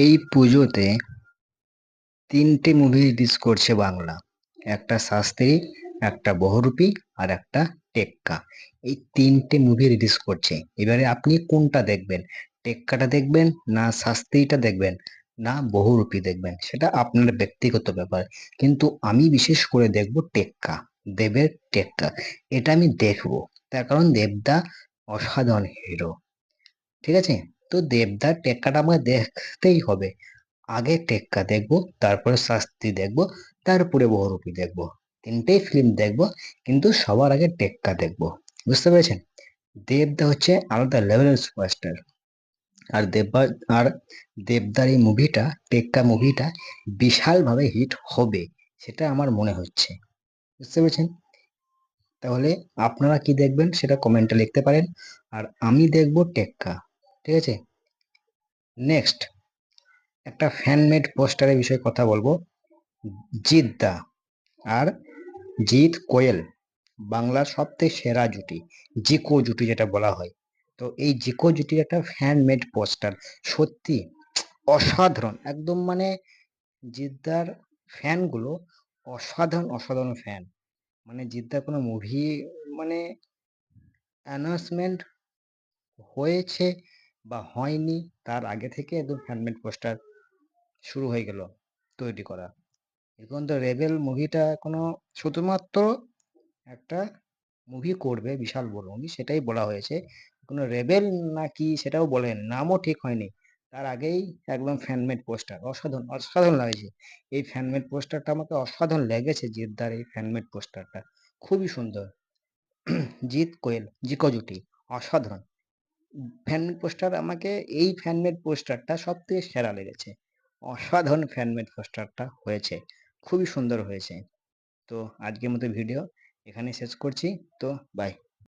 এই পুজোতে ৩টে movie release করছে বাংলা। একটা শাস্ত্রী, একটা বহুরূপী আর একটা টেক্কা। এই ৩টে মুভি রিলিজ করছে। এবারে আপনি কোনটা দেখবেন? টেক্কাটা দেখবেন না শাস্ত্রীটা দেখবেন না বহুরূপী দেখবেন? সেটা আপনার ব্যক্তিগত ব্যাপার। কিন্তু আমি বিশেষ করে দেখব টেক্কা, দেবের টেক্কা। এটা আমি দেখবো। তার কারণ দেবদা অসাধারণ হিরো। ঠিক আছে? তো দেবদার টেক্কাটা আমাকে দেখতেই হবে। আগে টেক্কা দেখবো, তারপরে শাস্তি দেখবো, তারপরে বহুরূপী দেখবো। তিনটেই ফিল্ম দেখবো, কিন্তু সবার আগে টেক্কা দেখবো। বুঝতে পেরেছেন? দেবদা হচ্ছে আলাদা লেভেলের সুপারস্টার। আর আর দেবদার এই মুভিটা, টেক্কা মুভিটা বিশাল ভাবে হিট হবে, সেটা আমার মনে হচ্ছে। বুঝতে পেরেছেন? তাহলে আপনারা কি দেখবেন সেটা কমেন্টে লিখতে পারেন। আর আমি দেখবো টেক্কা। ঠিক আছে? নেক্সট, একটা ফ্যানমেড পোস্টারের বিষয়ে কথা বলবো। জিৎ দা আর জিৎ কোয়েল বাংলার সবথেকে সেরা জুটি, জিকো জুটি যেটা বলা হয়। তো এই জিকো জুটির একটা ফ্যানমেড পোস্টার সত্যি অসাধারণ, একদম মানে জিদ্দার ফ্যান গুলো অসাধারণ অসাধারণ ফ্যান। মানে জিদ্দার কোনো মুভি মানে অ্যানাউন্সমেন্ট হয়েছে বা হয়নি, তার আগে থেকে একদম ফ্যানমেড পোস্টার শুরু হয়ে গেল তৈরি করা। এখন তো রেবেল মুভিটা এখনো শুধুমাত্র একটা মুভি করবে, বিশাল বড় মুভি, সেটাই বলা হয়েছে। কোনো রেবেল নাকি সেটাও বলেন, নামও ঠিক হয়নি। তার আগেই একদম ফ্যানমেড পোস্টার অসাধারণ অসাধারণ লাগছে। এই ফ্যানমেড পোস্টারটা আমাকে অসাধারণ লেগেছে, জিদ্দার এই ফ্যানমেড পোস্টারটা খুবই সুন্দর। জিৎ কোয়েল জিকো জুটি অসাধারণ। ফ্যানমেড পোস্টার আমাকে, এই ফ্যানমেড পোস্টারটা সব থেকে সেরা লেগেছে। অসাধারণ ফ্যানমেড পোস্টারটা হয়েছে, খুবই সুন্দর হয়েছে। তো আজকের মতো ভিডিও এখানে শেষ করছি। তো বাই।